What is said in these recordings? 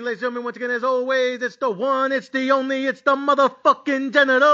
ladies and gentlemen, once again, as always, it's the one, it's the only, it's the motherfucking general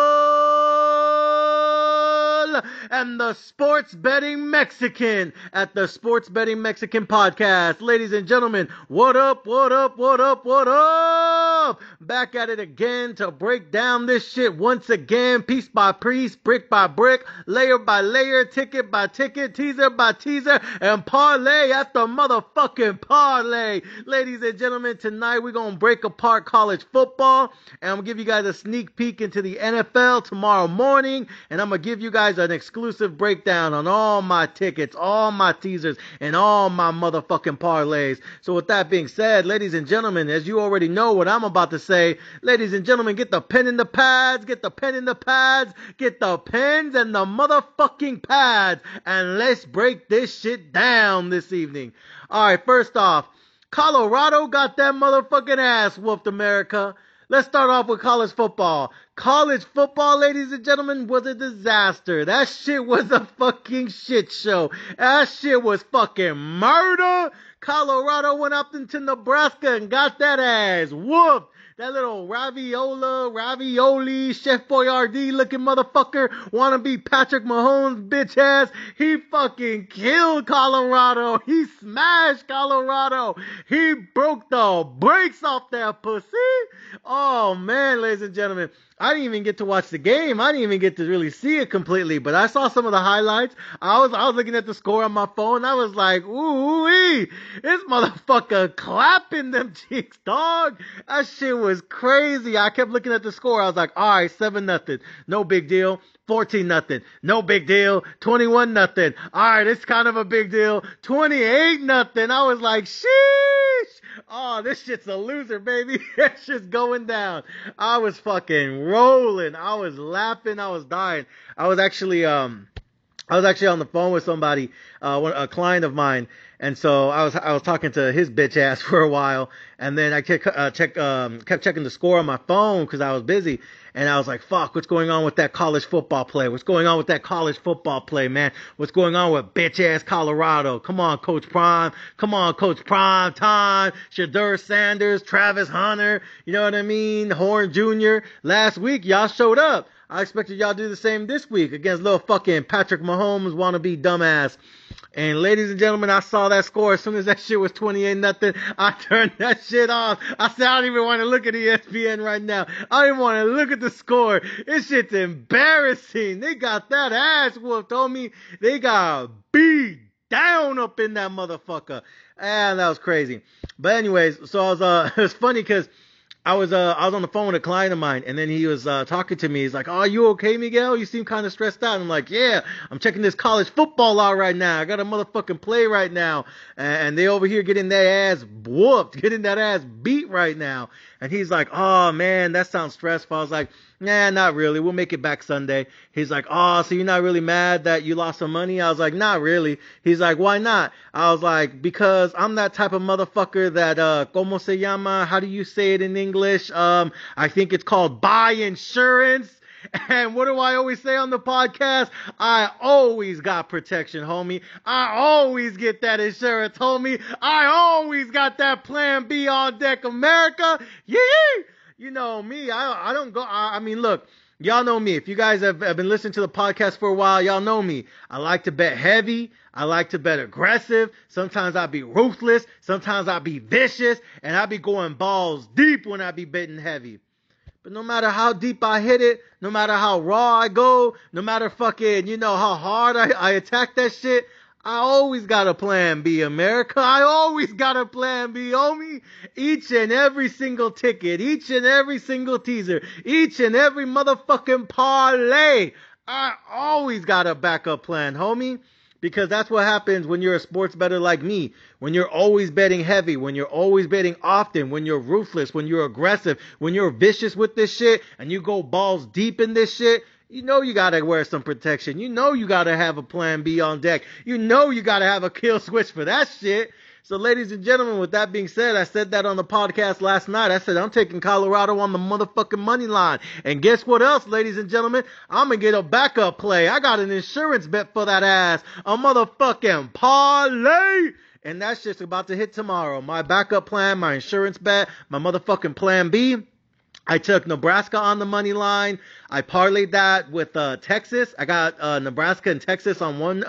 and the sports betting Mexican at the Sports Betting Mexican Podcast. Ladies and gentlemen, what up, what up, what up, what up? Back at it again to break down this shit once again, piece by piece, brick by brick, layer by layer, ticket by ticket, teaser by teaser, and parlay after motherfucking parlay. Ladies and gentlemen, tonight we're going to break apart college football, and I'm going to give you guys a sneak peek into the NFL tomorrow morning, and I'm going to give you guys an exclusive breakdown on all my tickets, all my teasers, and all my motherfucking parlays. So with that being said, ladies and gentlemen, as you already know what I'm about to say, ladies and gentlemen, get the pen and the pads, get the pen and the pads, get the pens and the motherfucking pads, and let's break this shit down this evening. Alright, first off, Colorado got that motherfucking ass whooped, America. Let's start off with college football. College football, ladies and gentlemen, was a disaster. That shit was a fucking shit show. That shit was fucking murder. Colorado went up into Nebraska and got that ass whooped. That little ravioli, Chef Boyardee looking motherfucker wanna be Patrick Mahomes bitch ass. He fucking killed Colorado. He smashed Colorado. He broke the brakes off that pussy. Oh man, ladies and gentlemen. I didn't even get to watch the game. I didn't even get to really see it completely, but I saw some of the highlights. I was looking at the score on my phone. I was like, ooh-wee, this motherfucker clapping them cheeks, dog. That shit was crazy. I kept looking at the score. I was like, all right, 7-0. No big deal. 14-0. No big deal. 21-0. All right, it's kind of a big deal. 28-0. I was like, sheesh. Oh, this shit's a loser, baby. That shit's going down. I was fucking rolling. I was laughing. I was dying. I was actually on the phone with somebody, a client of mine, and so I was talking to his bitch ass for a while, and then I kept checking the score on my phone because I was busy, and I was like, fuck, what's going on with that college football play? What's going on with that college football play, man? What's going on with bitch ass Colorado? Come on, Coach Prime. Come on, Coach Prime Time. Shedeur Sanders, Travis Hunter, you know what I mean? Horn Jr. Last week, y'all showed up. I expected y'all to do the same this week against little fucking Patrick Mahomes wannabe dumbass. And ladies and gentlemen, I saw that score. As soon as that shit was 28-0, I turned that shit off. I said, I don't even want to look at ESPN right now. I don't even want to look at the score. This shit's embarrassing. They got that ass whooped, homie. They got beat down up in that motherfucker. And that was crazy. But anyways, so it was funny because I was on the phone with a client of mine, and then he was talking to me. He's like, "Oh, you okay, Miguel? You seem kind of stressed out." And I'm like, "Yeah, I'm checking this college football out right now. I got a motherfucking play right now, and they over here getting their ass whooped, getting that ass beat right now." And he's like, "Oh man, that sounds stressful." I was like, "Nah, not really. We'll make it back Sunday." He's like, "Oh, so you're not really mad that you lost some money?" I was like, "Not really." He's like, "Why not?" I was like, "Because I'm that type of motherfucker that, como se llama? How do you say it in English? I think it's called buy insurance." And what do I always say on the podcast? I always got protection, homie. I always get that insurance, homie. I always got that plan B on deck, America. Yee! You know me, I don't go, I mean, look, y'all know me. If you guys have been listening to the podcast for a while, y'all know me. I like to bet heavy. I like to bet aggressive. Sometimes I be ruthless. Sometimes I be vicious. And I be going balls deep when I be betting heavy. But no matter how deep I hit it, no matter how raw I go, no matter fucking, you know, how hard I attack that shit, I always got a plan B, America. I always got a plan B, homie. Each and every single ticket, each and every single teaser, each and every motherfucking parlay. I always got a backup plan, homie. Because that's what happens when you're a sports bettor like me. When you're always betting heavy, when you're always betting often, when you're ruthless, when you're aggressive, when you're vicious with this shit, and you go balls deep in this shit, you know you gotta wear some protection. You know you gotta have a plan B on deck. You know you gotta have a kill switch for that shit. So ladies and gentlemen, with that being said, I said that on the podcast last night. I said, I'm taking Colorado on the motherfucking money line. And guess what else, ladies and gentlemen? I'm going to get a backup play. I got an insurance bet for that ass. A motherfucking parlay. and that's just about to hit tomorrow. My backup plan, my insurance bet, my motherfucking plan B. I took Nebraska on the money line. I parlayed that with Texas. I got Nebraska and Texas on one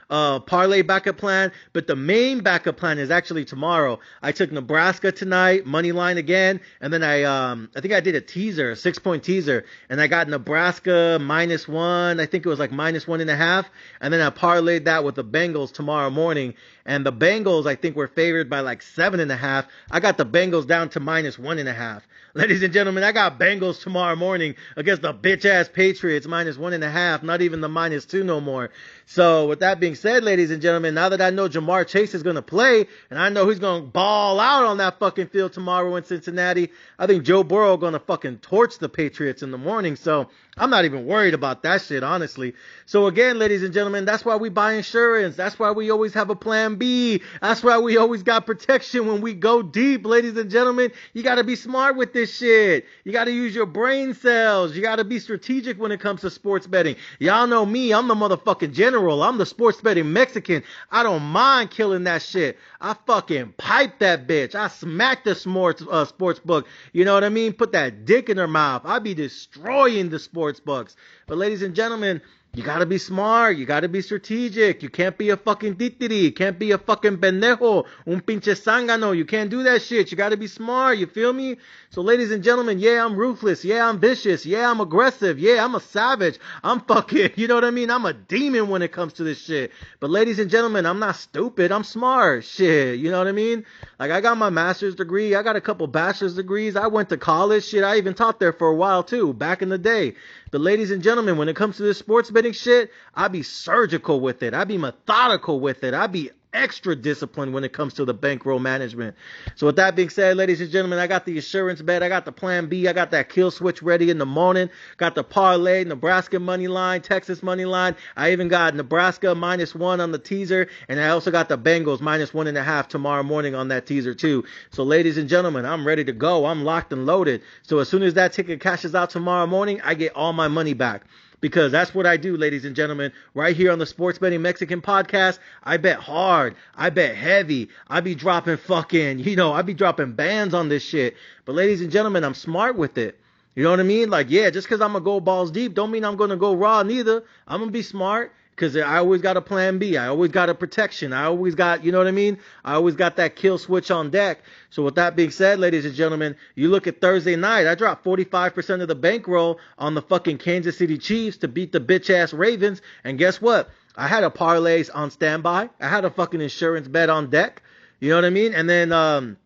parlay backup plan, but the main backup plan is actually tomorrow. I took Nebraska tonight, money line again, and then I think I did a teaser, a 6-point teaser, and I got Nebraska -1. I think it was like -1.5, and then I parlayed that with the Bengals tomorrow morning, and the Bengals I think were favored by like 7.5. I got the Bengals down to -1.5. Ladies and gentlemen, I got Bengals tomorrow morning against the bitch-ass Patriots, -1.5, not even the -2 no more. So with that being said, ladies and gentlemen, now that I know Jamar Chase is going to play, and I know he's going to ball out on that fucking field tomorrow in Cincinnati, I think Joe Burrow going to fucking torch the Patriots in the morning. So I'm not even worried about that shit, honestly. So again, ladies and gentlemen, that's why we buy insurance. That's why we always have a plan B. That's why we always got protection when we go deep, ladies and gentlemen. You got to be smart with this shit. You got to use your brain cells. You got to be strategic when it comes to sports betting. Y'all know me. I'm the motherfucking general. I'm the sports betting Mexican. I don't mind killing that shit. I fucking pipe that bitch. I smack the sports book. You know what I mean? Put that dick in her mouth. I be destroying the sports books. But ladies and gentlemen, you gotta be smart. You gotta be strategic. You can't be a fucking titiri. You can't be a fucking pendejo. Un pinche zángano. You can't do that shit. You gotta be smart. You feel me? So ladies and gentlemen, yeah, I'm ruthless. Yeah, I'm vicious. Yeah, I'm aggressive. Yeah, I'm a savage. I'm fucking, you know what I mean? I'm a demon when it comes to this shit. But ladies and gentlemen, I'm not stupid. I'm smart. Shit. You know what I mean? Like, I got my master's degree. I got a couple bachelor's degrees. I went to college. Shit, I even taught there for a while too, back in the day. But ladies and gentlemen, when it comes to this sports betting shit, I be surgical with it. I be methodical with it. I be extra disciplined when it comes to the bankroll management. So with that being said, ladies and gentlemen, I got the insurance bet. I got the plan B. I got that kill switch ready in the morning. Got the parlay, Nebraska money line, Texas money line. I even got Nebraska -1 on the teaser. And I also got the Bengals -1.5 tomorrow morning on that teaser too. So ladies and gentlemen, I'm ready to go. I'm locked and loaded. So as soon as that ticket cashes out tomorrow morning, I get all my money back. Because that's what I do, ladies and gentlemen. Right here on the Sports Betting Mexican Podcast, I bet hard. I bet heavy. I be dropping fucking, I be dropping bands on this shit. But ladies and gentlemen, I'm smart with it. You know what I mean? Like, yeah, just because I'm going to go balls deep don't mean I'm going to go raw neither. I'm going to be smart. Because I always got a plan B. I always got a protection. I always got, you know what I mean? I always got that kill switch on deck. So with that being said, ladies and gentlemen, you look at Thursday night, I dropped 45% of the bankroll on the fucking Kansas City Chiefs to beat the bitch-ass Ravens. And guess what? I had a parlay on standby. I had a fucking insurance bet on deck. You know what I mean? And then on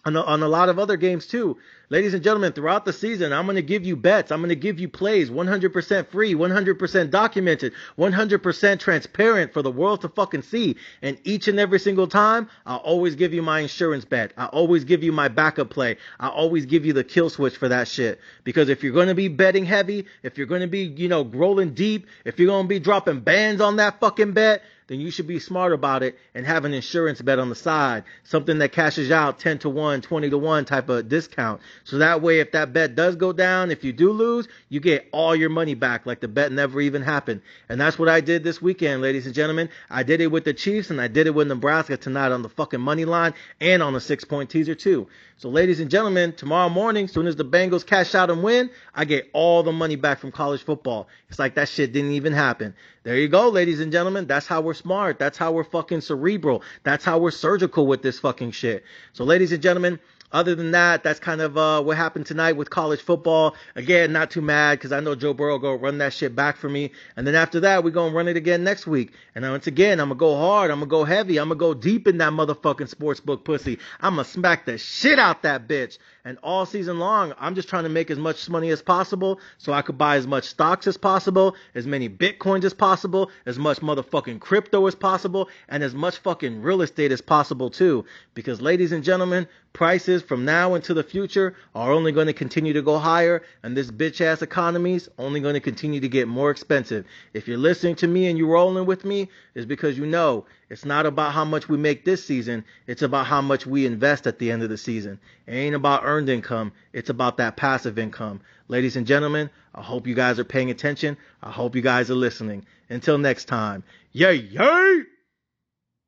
a lot of other games too. Ladies and gentlemen, throughout the season, I'm going to give you bets. I'm going to give you plays 100% free, 100% documented, 100% transparent for the world to fucking see. And each and every single time, I'll always give you my insurance bet. I always give you my backup play. I always give you the kill switch for that shit. Because if you're going to be betting heavy, if you're going to be, rolling deep, if you're going to be dropping bands on that fucking bet, then you should be smart about it and have an insurance bet on the side. Something that cashes out 10-1, 20-1 type of discount. So that way, if that bet does go down, if you do lose, you get all your money back like the bet never even happened. And that's what I did this weekend, ladies and gentlemen. I did it with the Chiefs and I did it with Nebraska tonight on the fucking money line and on the 6-point teaser too. So ladies and gentlemen, tomorrow morning, as soon as the Bengals cash out and win, I get all the money back from college football. It's like that shit didn't even happen. There you go, ladies and gentlemen. That's how we're smart. That's how we're fucking cerebral. That's how we're surgical with this fucking shit. So ladies and gentlemen, other than that, that's kind of what happened tonight with college football. Again, not too mad because I know Joe Burrow go run that shit back for me. And then after that, we're going to run it again next week. And once again, I'm going to go hard. I'm going to go heavy. I'm going to go deep in that motherfucking sportsbook pussy. I'm going to smack the shit out that bitch. And all season long, I'm just trying to make as much money as possible so I could buy as much stocks as possible, as many Bitcoins as possible, as much motherfucking crypto as possible, and as much fucking real estate as possible too. Because ladies and gentlemen, prices from now into the future are only going to continue to go higher, and this bitch-ass economy is only going to continue to get more expensive. If you're listening to me and you're rolling with me, it's because you know it's not about how much we make this season. It's about how much we invest at the end of the season. It ain't about earned income. It's about that passive income. Ladies and gentlemen, I hope you guys are paying attention. I hope you guys are listening. Until next time, yay, yay!